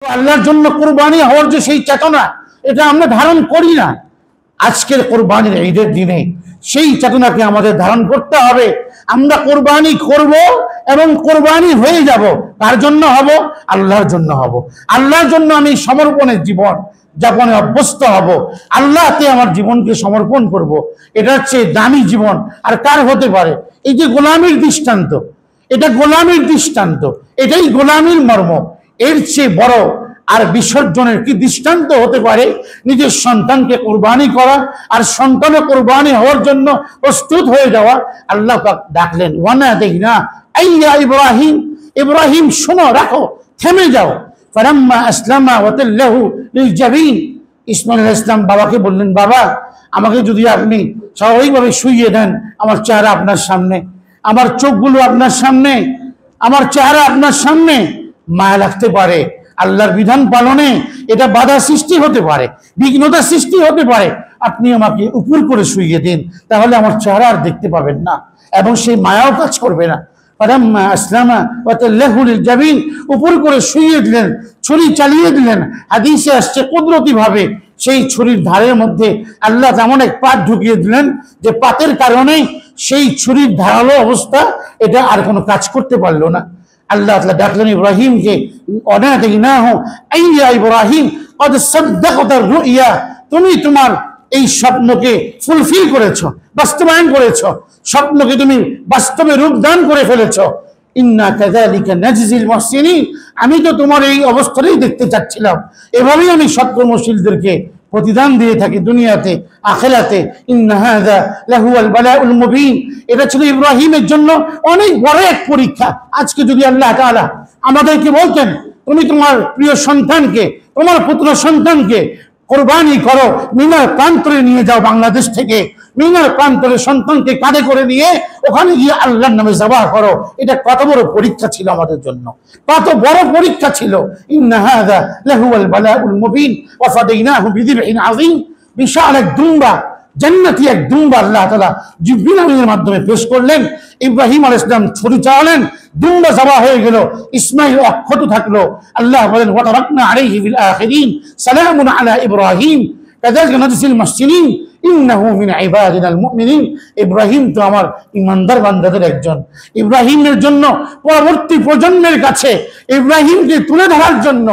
আল্লাহর জন্য কুরবানি হওয়ার যে সেই চেতনা, এটা আমরা ধারণ করি না। আজকের কুরবানির ঈদের দিনে সেই চেতনাকে আমাদের ধারণ করতে হবে। আমরা কুরবানি করব এবং কুরবানি হয়ে যাব। কার জন্য হব? আল্লাহর জন্য হব। আল্লাহর জন্য আমি সমর্পণের জীবন যাপনে অভ্যস্ত হব। আল্লাহতে আমার জীবনকে সমর্পণ করব। এটা হচ্ছে দামি জীবন আর কার হতে পারে? এই যে গোলামীর দৃষ্টান্ত, এটা গোলামীর দৃষ্টান্ত, এটাই গোলামীর মর্ম। এর চেয়ে বড় আর বিসর্জনের কি দৃষ্টান্ত হতে পারে? নিজের সন্তানকে কুরবানি করা আর সন্তানে কুরবানি হওয়ার জন্য প্রস্তুত হয়ে যাওয়া। আল্লাহ পাক ডাকলেন, ওয়ানাদাইনা আইয়া ইব্রাহিম, ইব্রাহিম শোনো, রাখো, থেমে যাও। ফালাম্মা আসলামা ওয়াতাল্লাহু লিলজাবিন, ইসমাঈল আলাইহিস সালাম বাবাকে বললেন, বাবা আমাকে যদি আপনি স্বাভাবিকভাবে শুইয়ে দেন, আমার চেহারা আপনার সামনে, আমার চোখগুলো আপনার সামনে, আমার চেহারা আপনার সামনে, মায়া লাগতে পারে, আল্লাহর বিধান পালনে এটা বাধা সৃষ্টি হতে পারে, বিঘ্নতা সৃষ্টি হতে পারে। আপনি আমাকে উপর করে শুইয়ে দিন, তাহলে আমার চেহারা আর দেখতে পাবেন না এবং সেই মায়াও কাজ করবে না। ফালাম্মা আসলামা ওয়াতাল্লাহু লিলজাবিন, উপর করে শুইয়ে দিলেন, ছুরি চালিয়ে দিলেন। হাদিসে আসছে কুদরতি ভাবে সেই ছুরির ধারের মধ্যে আল্লাহ তেমন এক পাত ঢুকিয়ে দিলেন যে পাতের কারণে সেই ছুরির ধারালো অবস্থা এটা আর কোনো কাজ করতে পারলো না। আল্লাহ তাআলা ডাকলেন ইব্রাহিমকে, ওয়ানাদাইনাহু আইয়া ইব্রাহিম কদ সাদ্দাকতার রুইয়া, তুমি তোমার এই স্বপ্নকে ফুলফিল করেছো, বাস্তবায়ন করেছো, স্বপ্নকে তুমি বাস্তবে রূপদান করে ফেলেছো। ইন্না কাযালিকা নাজজিল মুহসিনিন, আমি তো তোমার এই অবস্থাটাই দেখতে চাচ্ছিলাম। এভাবেই আমি সৎকর্মশীলদেরকে প্রতিদান দিয়ে থাকি দুনিয়াতে আখিরাতে। ইন্না হাযা লাহুয়াল বালাউল মুবিন, এটা ছিল ইব্রাহিমের জন্য অনেক বড় এক পরীক্ষা। আজকে যদি আল্লাহ তাআলা আমাদেরকে বলতেন, তুমি তোমার প্রিয় সন্তানকে, তোমার পুত্র সন্তানকে কুরবানি করো, মিনার প্রান্তরে নিয়ে যাও, বাংলাদেশ থেকে মিনার প্রান্তরে সন্তানকে কাঁধে করে নিয়ে ওখানে গিয়ে আল্লাহর নামে যাবাহ করো, এটা কত বড় পরীক্ষা ছিল আমাদের জন্য, কত বড় পরীক্ষা ছিল। ইন্না হাযা লাহুয়াল বালাউল মুবিন ওয়া ফাদাইনাহু বিযিবহিন আযীম, বিশাল এক দুম্বা, জান্নাতি এক দুম্বা আল্লাহ তাআলা জিবরিল আমিনের মাধ্যমে পেশ করলেন। ইব্রাহিম আলাইহিস সালাম ছুরি চালালেন, দুম্বা যাওয়া হয়ে গেল, ইসমাঈল অক্ষত থাকলো। আল্লাহ বলেন, ওয়া তারাকনা আলাইহি ফিল আখিরিন সালামুন আলা ইব্রাহিম কাযালিকা নাজজিল মুহসিনিন ইন্নাহু মিন ইবাদিনাল মুমিনিন। ইব্রাহিম তো আমার ইমানদার বান্দাদের একজন। ইব্রাহিমের জন্য পরবর্তী প্রজন্মের কাছে ইব্রাহিমকে তুলে ধরার জন্য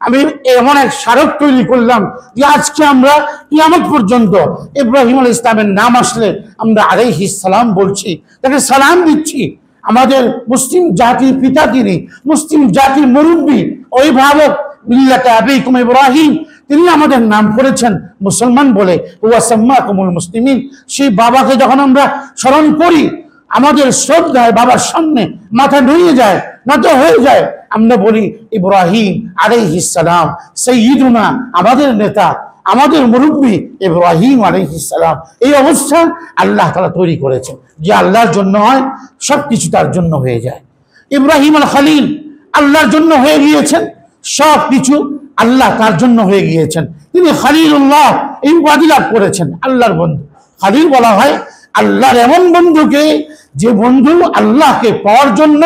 আমি এমন এক স্মারক তৈরি করলাম যে আজকে আমরা কিয়ামত পর্যন্ত ইব্রাহিম আলাইহিস সালামের নাম আসলে আমরা আলাইহিস সালাম বলছি, তাকে সালাম দিচ্ছি। আমাদের মুসলিম জাতির পিতা তিনি, মুসলিম জাতির মুরব্বী, অভিভাবক, মিল্লাতে আবিকুম ইব্রাহিম, তিনি আমাদের নাম করেছেন মুসলমান বলে, ওয়া সাম্মাকুমুল মুসলিমিন। সেই বাবাকে যখন আমরা স্মরণ করি, আমাদের শ্রদ্ধায় বাবার সামনে মাথা নুয়ে যায়, নত হয়ে যায়। আমরা বলি ইব্রাহিম আলাইহিস সালাম সাইয়্যিদুনা, আমাদের নেতা, আমাদের মুরব্বী ইব্রাহিম আলাইহিস সালাম। এই অবস্থা আল্লাহ তাআলা তৈরি করেছেন যে আল্লাহর জন্য হয়, সবকিছু তার জন্য হয়ে যায়। ইব্রাহিম আল খলিল আল্লাহর জন্য হয়ে গিয়েছেন, সবকিছু আল্লাহ তার জন্য হয়ে গিয়েছেন। তিনি খলিলুল্লাহ এই উপাধি লাভ করেছেন, আল্লাহর বন্ধু। খলিল বলা হয় আল্লাহর এমন বন্ধুকে যে বন্ধু আল্লাহকে পাওয়ার জন্য,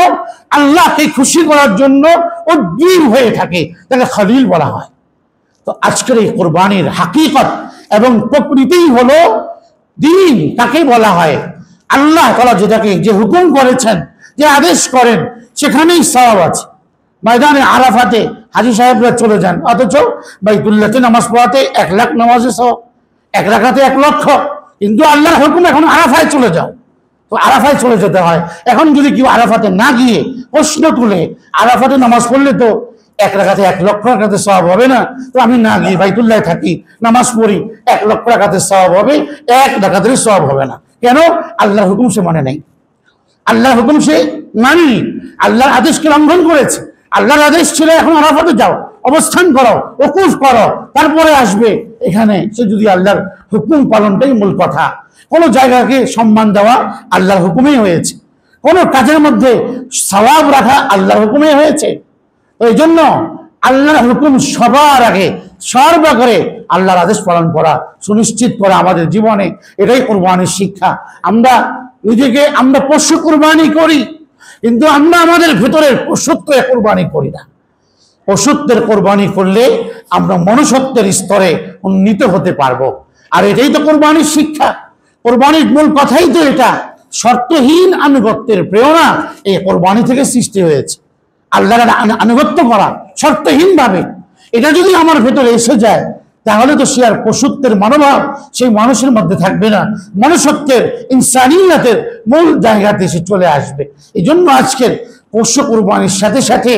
আল্লাহকে খুশি করার জন্য উদ্গ্রীব হয়ে থাকে, তাকে খলিল বলা হয়। তো আজকের এই কুরবানির হাকিকত এবং প্রকৃতিই হলো দ্বীন, তাকে বলা হয়। আল্লাহ তাআলা যেটাকে যে হুকুম করেছেন, যে আদেশ করেন, সেখানেই সওয়াব আছে। ময়দানে আরাফাতে হাজী সাহেবরা চলে যান, অথচ বাইতুল্লাহতে নামাজ পড়াতে 1 লাখ নামাজে সওয়াব, 1 রাকাতে 1 লক্ষ। কিন্তু আল্লাহর হুকুম এখন আরাফায় চলে যাও, তো আরাফায় চলে যেতে হয়। এখন যদি কেউ আরাফাতে না গিয়ে প্রশ্ন তুলে আরাফাতে নামাজ পড়লে তো 1 রাকাতে 1 লক্ষ রাকাতে সওয়াব হবে না, তো আমি না গিয়ে বাইতুল্লাহে থাকি, নামাজ পড়ি, 1 লক্ষ রাকাতে সওয়াব হবে, 1 রাকাতের সওয়াব হবে না। কেন? আল্লাহর হুকুম সে মানে নাই, আল্লাহর হুকুম সে মানেনি, আল্লাহর আদেশকে লঙ্ঘন করেছে। আল্লাহর আদেশ ছিল এখন আরাফাতে যাও, অবস্থান করো, ওকুফ করো, তারপরে আসবে এখানে। সে যদি আল্লাহর হুকুম পালনটাই মূল কথা। কোনো জায়গাকে সম্মান দেওয়া আল্লাহর হুকুমেই হয়েছে, কোনো কাজের মধ্যে সওয়াব রাখা আল্লাহর হুকুমে হয়েছে। তো এই জন্য আল্লাহর হুকুম সবার আগে, সর্বাগ্রে আল্লাহর আদেশ পালন করা, সুনিশ্চিত করা আমাদের জীবনে, এটাই কুরবানির শিক্ষা। আমরা নিজেকে আমরা পশু কুরবানি করি, কিন্তু আমরা আমাদের ভেতরের পশুত্ব কুরবানি করি না। পশুত্বের কোরবানি করলে আমরা মনুষ্যত্বের স্তরে উন্নীত হতে পারবো। আর এটাই তো কোরবানির শিক্ষা, কোরবানির মূল কথাই তো এটা। শর্তহীন আনুগত্যের প্রেরণা এই কোরবানি থেকে সৃষ্টি হয়েছে। আল্লাহর আনুগত্য করা শর্তহীন ভাবে, এটা যদি আমার ভেতরে এসে যায় তাহলে তো সে আর পশুত্বের মনোভাব সেই মানুষের মধ্যে থাকবে না, মনুষ্যত্বের ইনসানিয়তের মূল জায়গাতে সে চলে আসবে। এই জন্য আজকের পশু কোরবানির সাথে সাথে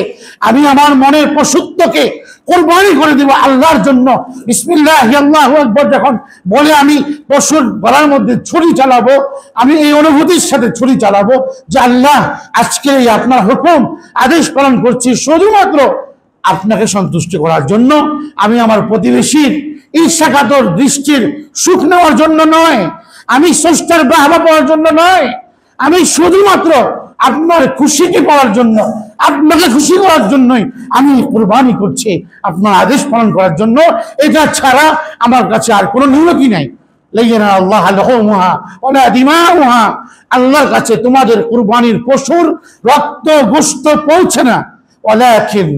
আমি আমার মনের পশুত্বকে কোরবানি করে দেব আল্লাহর জন্য। বিসমিল্লাহি আল্লাহু আকবার যখন বলে আমি পশুর গলার মধ্যে ছুরি চালাবো, আমি এই অনুভূতির সাথে ছুরি চালাবো যে আল্লাহ আজকে এই আপনার হুকুম আদেশ পালন করছি শুধুমাত্র আপনাকে সন্তুষ্ট করার জন্য। আমি আমার প্রতিবেশীর ঈর্ষাকাতর দৃষ্টির সুখ নেওয়ার জন্য নয়, আমি স্রষ্টার বাহবা পাওয়ার জন্য নয়, আমি শুধুমাত্র আপনার খুশিকে পাওয়ার জন্য, আপনাকে খুশি করার জন্যই আমি কুরবানি করছি, আপনার আদেশ পালন করার জন্য। এটা ছাড়া আমার কাছে আর কোনো নিয়তি নাই। আল্লাহর কাছে তোমাদের কুরবানির পশুর রক্ত গোশত পৌঁছে না, ওয়ালাকিন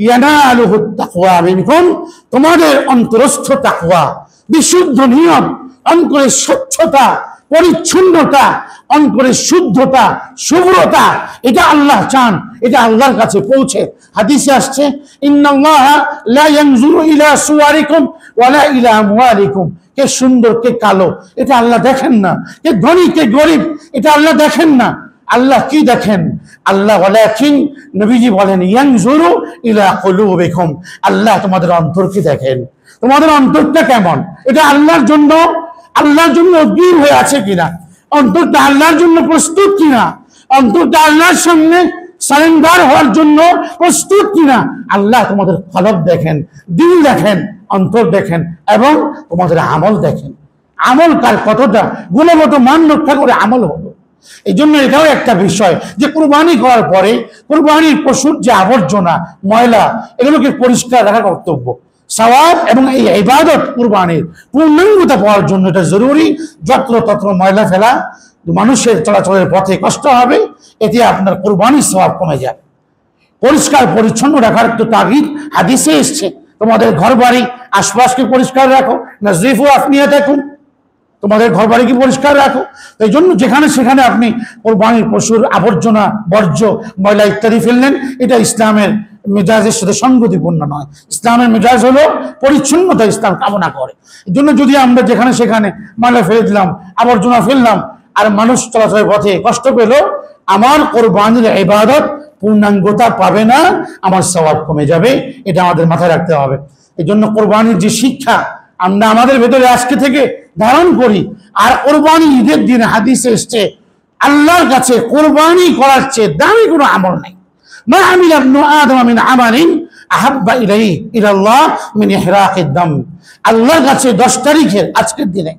ইয়ানালুহু তাকওয়া মিনকুম, তোমাদের অন্তরস্থ তাকওয়া, বিশুদ্ধ নিয়ম, অন্তরের স্বচ্ছতা, পরিচ্ছন্নতা, অন্তরের শুদ্ধতা, শুভ্রতা, এটা আল্লাহ চান, এটা আল্লাহর কাছে পৌঁছে। হাদিসে আসছে ইন্নাল্লাহা লা ইয়ানজুরু ইলা সুওয়ারিকুম ওয়ালা ইলা আমওয়ালিকুম, কে সুন্দর কে কালো এটা আল্লাহ দেখেন না, কে ধনী কে গরিব এটা আল্লাহ দেখেন না। আল্লাহ কি দেখেন? আল্লাহ ওয়ালাকিন, নবীজি বলেন ইয়ানজুরু ইলা কুলুবিকুম, আল্লাহ তোমাদের অন্তরকে দেখেন, তোমাদের অন্তরটা কেমন, এটা আল্লাহর জন্য অগ্রিম হয়ে আছে কিনা, অন্তরটা আল্লাহর জন্য প্রস্তুত কিনা, অন্তরটা আল্লাহর সামনে সারেন্ডার হওয়ার জন্য প্রস্তুত কিনা। আল্লাহ তোমাদের কলব দেখেন, দিল দেখেন, অন্তর দেখেন এবং তোমাদের আমল দেখেন। আমল কার কতটা গুণগত মান রক্ষা করে আমল হলো। এই জন্য এটাও একটা বিষয় যে কুরবানি করার পরে কুরবানির পশুর যে আবর্জনা ময়লা এগুলোকে পরিষ্কার রাখা কর্তব্য। সওয়াব এবং এই ইবাদত কুরবানির পূর্ণাঙ্গতা পাওয়ার জন্য এটা জরুরি। যত্রতত্র ময়লা ফেলা মানুষের চলাচলের পথে কষ্ট হবে, এতে আপনার কুরবানির সওয়াব কমে যায়। পরিষ্কার পরিচ্ছন্ন রাখার তো তাগিদ হাদিসে এসছে, তোমাদের ঘর বাড়ি আশপাশকে পরিষ্কার রাখো, নাযিফু আফনিয়াতাকুম, তোমাদের ঘর বাড়ি কি পরিষ্কার রাখো। এই জন্য যেখানে সেখানে আপনি কোরবানির পশুর আবর্জনা বর্জ্য ময়লা ইত্যাদি ফেললেন, এটা ইসলামের মেজাজের সাথে সঙ্গতিপূর্ণ নয়। ইসলামের মেজাজ হলো পরিচ্ছন্নতা, ইসলাম কামনা করে। এই জন্য যদি আমরা যেখানে সেখানে ময়লা ফেলে দিলাম, আবর্জনা ফেললাম, আর মানুষ চলাচলের পথে কষ্ট পেল, আমার কোরবানির ইবাদত পূর্ণাঙ্গতা পাবে না, আমার সওয়াব কমে যাবে। এটা আমাদের মাথায় রাখতে হবে। এই জন্য কোরবানির যে শিক্ষা আমরা আমাদের ভেতরে আজকে থেকে ধারণ করি। আর কোরবানি ঈদের দিন হাদিসে এসছে আল্লাহর কাছে কোরবানি করার চেয়ে দামি কোনো আমল নাই। মা আমিলা ইবনু আদম মিন আমালিন আহাব্বা ইলাইহি ইলাল্লাহ মিন ইহরাকিদ দাম। আল্লাহর কাছে 10 তারিখের আজকের দিনে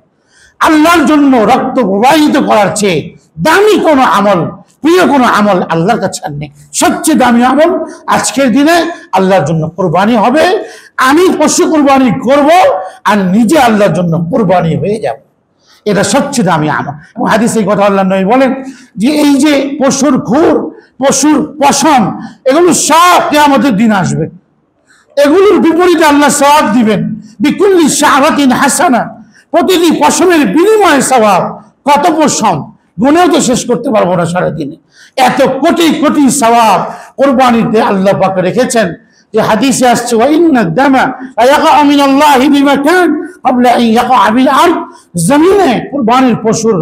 আল্লাহর জন্য রক্ত প্রবাহিত করার চেয়ে দামি কোনো আমল, প্রিয় কোনো আমল আল্লাহর কাছে আর নেই। সবচেয়ে দামি আমল আজকের দিনে আল্লাহর জন্য কোরবানি হবে। আমি পশু কোরবানি করব আর নিজে আল্লাহর জন্য কোরবানি হয়ে যাব, এটা সবচেয়ে দামি আমল। এবং হাদিসে এই কথা আল্লাহ নবী বলেন যে এই যে পশুর খুর, পশুর পশম, এগুলো সব কিয়ামতের দিন আসবে, এগুলোর বিপরীতে আল্লাহ সওয়াব দিবেন। বিকুল্লি শাহরাতিন হাসানা, প্রতিটি পশমের বিনিময়ে সওয়াব। কত পশম গুনেও তো শেষ করতে পারবো না সারাদিনে, এত কোটি কোটি সওয়াব কোরবানিতে আল্লাহ পাক রেখেছেন। যে হাদিসে আসছে ওয়া ইন্নাদ দামা লা ইয়াকাউ মিনাল্লাহি বিমাকান ক্বাবলা আন ইয়াকা বিল আরদ, জমিনে কুরবানির পশুর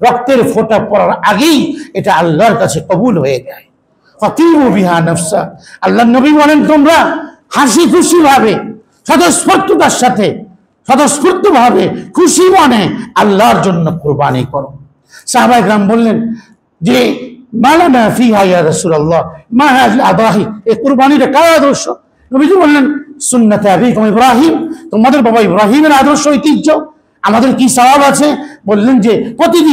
রক্তের ফোঁটা পড়ার আগেই এটা আল্লাহর কাছে কবুল হয়ে যায়। ফাতিবু বিহা নাফসা, আল্লাহর নবী বলেন তোমরা হাসি খুশি ভাবে স্বতঃস্ফূর্ততার সাথে স্বতঃস্ফূর্তভাবে খুশি মনে আল্লাহর জন্য কুরবানি করো। সাহাবায়ে কেরাম বললেন যে মালানা ফিহা ইয়া রাসূলুল্লাহ মা হাযিল আদাহি, এই কুরবানিটা কার আদর্শ? নবীজি বললেন সুন্নাতে আবিকুম ইব্রাহিম, তোমাদের বাবা ইব্রাহিমের আদর্শ ঐতিহ্য। আমাদের কি সওয়াব আছে? বললেন যে প্রতিটি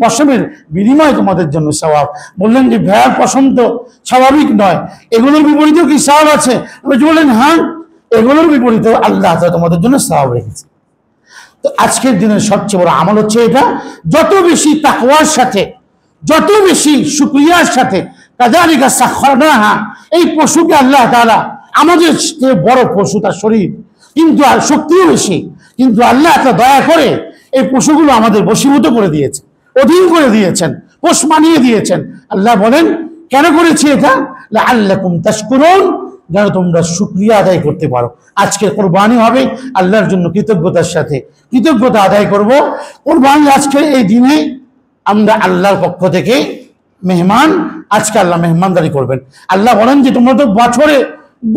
পশমের বিনিময়ে তোমাদের জন্য সওয়াব। বললেন যে ভেড়ার পশম তো স্বাভাবিক নয়, এগুলোর বিপরীতেও কি সওয়াব আছে? নবীজি বললেন হ্যাঁ, এগুলোর বিপরীতেও আল্লাহ তাআলা তোমাদের জন্য সওয়াব রেখেছে। তো আজকের দিনের সবচেয়ে বড় আমল হচ্ছে এটা। যত বেশি তাকওয়ার সাথে, যত বেশি শুকরিয়ার সাথে, কাযালিকা সাখখারনাহা, এই পশুকে আল্লাহ তাআলা আমাদের চেয়ে বড় পশু তার শরীর, কিন্তু আর শক্তিও বেশি, কিন্তু আল্লাহ এত দয়া করে এই পশুগুলো আমাদের বশীভূত করে দিয়েছে, অধীন করে দিয়েছেন, পোষ মানিয়ে দিয়েছেন। আল্লাহ বলেন কেন করেছি এটা? লাআল্লাকুম তাশকুরুন, যেন তোমরা শুকরিয়া আদায় করতে পারো। আজকে কোরবানি হবে আল্লাহর জন্য কৃতজ্ঞতার সাথে, কৃতজ্ঞতা আদায় করব। কোরবানি আজকের এই দিনে আমরা আল্লাহর পক্ষ থেকে মেহমান, আজকে আল্লাহ মেহমানদারি করবেন। আল্লাহ বলেন যে তোমরা তো বছরে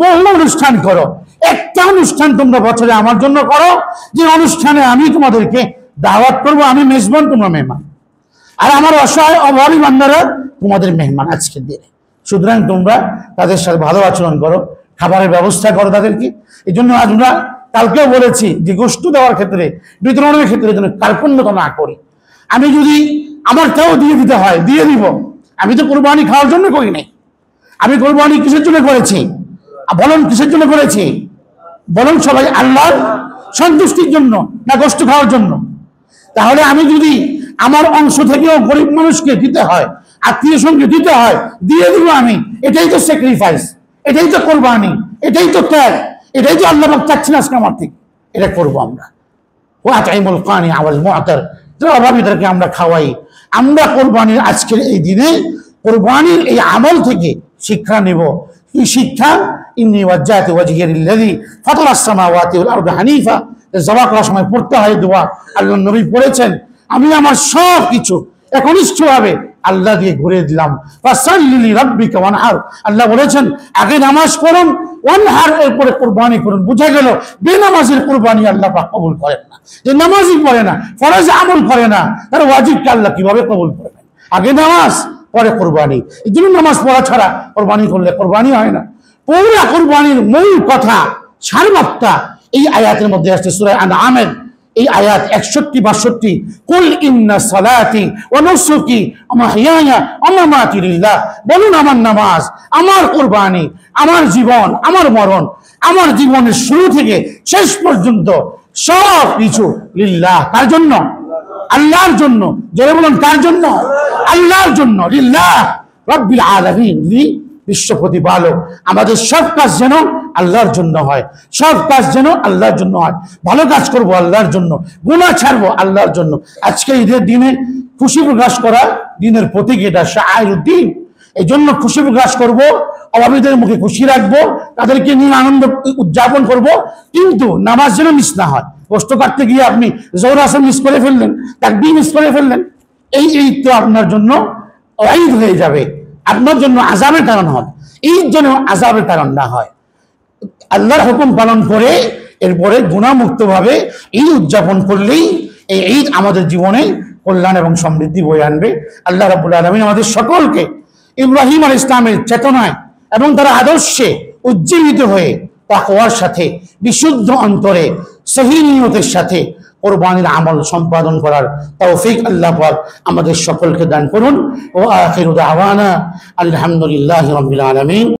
বহু অনুষ্ঠান করো, একটা অনুষ্ঠান তোমরা বছরে আমার জন্য করো, যে অনুষ্ঠানে আমি তোমাদেরকে দাওয়াত করবো, আমি মেজবান, তোমরা মেহমান, আর আমার অসহায় অভাবী বান্দারা তোমাদের মেহমান আজকের দিনে। সুতরাং তোমরা তাদের সাথে ভালো আচরণ করো, খাবারের ব্যবস্থা করো তাদেরকে। এই জন্য আমরা কালকেও বলেছি যে গোশত দেওয়ার ক্ষেত্রে, বিতরণের ক্ষেত্রে যেন কার্পণ্যতা না করি। আমি যদি আমারটাও দিয়ে দিতে হয় দিয়ে দিব, আমি তো কোরবানি খাওয়ার জন্য করি নাই। আমি কোরবানি কিসের জন্য করেছি? বলুন কিসের জন্য করেছি? বলুন সবাই, আল্লাহর সন্তুষ্টির জন্য না গোশত খাওয়ার জন্য? তাহলে আমি যদি আমার অংশ থেকেও গরিব মানুষকে দিতে হয়, আত্মীয় সঙ্গে দিতে হয়, দিয়ে দিব আমি। এটাই তো স্যাক্রিফাইস, এটাই তো কোরবানি, এটাই তো ত্যাগ, এটাই তো আল্লাহ চাচ্ছেন আজকে আমার থেকে। এটা করবো আমরা। ওয়াতাইমুল কানি আওয়াল মুআতার, অভাবীদেরকে আমরা খাওয়াই। আমরা কোরবানির আজকের এই দিনে কোরবানির এই আমল থেকে শিক্ষা নেব। কি শিক্ষা? ইন্নী ওয়াজ্জাহতু ওয়াজহিয়া লিল্লাযী ফাতারাস সামাওয়াতি ওয়াল আরদা হানিফা। জবাব করার সময় পড়তে হয় দোয়া, আল্লাহ নবী পড়েছেন, আমি আমার সব কিছু একনিষ্ঠভাবে আল্লাহ দিয়ে ঘুরে দিলাম। ফাসাল্লি লিরাব্বিকা ওয়ানহার, আল্লাহ বলেছেন আগে নামাজ পড়ুন, ওয়ানহার এরপরে কুরবানি করুন। বুঝা গেল বেনামাজের কুরবানি আল্লাহ পাক কবুল করেন না। যে নামাজই পড়ে না, ফরজ আমল করে না, তার ওয়াজিবকে আল্লাহ কিভাবে কবুল করবেন? আগে নামাজ পরে কুরবানি। এই জন্য নামাজ পড়া ছাড়া কুরবানি করলে কুরবানি হয় না। পুরা কুরবানির মূল কথা, সারবার্তা এই আয়াতের মধ্যে আসছে। সূরা আনআমের এই আয়াত 61-62, কুল ইন্না সালাতি ওয়া নুসুকি ওয়া মাহইয়ায়া ওয়া মামাতি লিল্লাহ। বলুন আমার নামাজ, আমার কুরবানি, আমার জীবন, আমার মরণ, আমার জীবনের শুরু থেকে শেষ পর্যন্ত সব কিছু লিল্লাহ। কার জন্য? আল্লাহর জন্য। যারা বলুন কার জন্য? আল্লাহর জন্য। লিল্লাহ রাব্বিল আলামিন, বিশ্ব প্রতিপালক। আমাদের সব কাজ যেন আল্লাহর জন্য হয়, সব কাজ যেন আল্লাহর জন্য হয়। ভালো কাজ করব আল্লাহর জন্য, গুনাহ ছাড়বো আল্লাহর জন্য। আজকে ঈদের দিনে খুশি প্রকাশ করা দিনের প্রতীক, এটা শাআইরুদ্দিন। এই জন্য খুশি প্রকাশ করব, অভাবীদের মুখে খুশি রাখবো, তাদেরকে নিয়ে আনন্দ উদযাপন করব, কিন্তু নামাজ যেন মিস না হয়। কষ্ট কাটতে গিয়ে আপনি জোহর আসর মিস করে ফেললেন, তাকবীর মিস করে ফেললেন, এই ঈদ তো আপনার জন্য ঈদ হয়ে যাবে, আপনার জন্য আযাবের কারণ হবে। ঈদ যেন আযাবের কারণ না হয়। আল্লাহর হুকুম পালন করে এরপরে গুনাহমুক্ত ভাবে ঈদ উদযাপন করলেই এই ঈদ আমাদের জীবনে কল্যাণ এবং সমৃদ্ধি বয়ে আনবে। আল্লাহ রাব্বুল আলামিন আমাদের সকলকে ইব্রাহিম আলাইহিস ইসলামের চেতনায় এবং তার আদর্শে উজ্জীবিত হয়ে তাকওয়ার সাথে, বিশুদ্ধ অন্তরে, সহিহ নিয়তের সাথে কোরবানির আমল সম্পাদন করার তৌফিক আল্লাহ পাক আমাদের সকলকে দান করুন। ও আখিরু দাওয়ানা আলহামদুলিল্লাহি রাব্বিল আলামিন।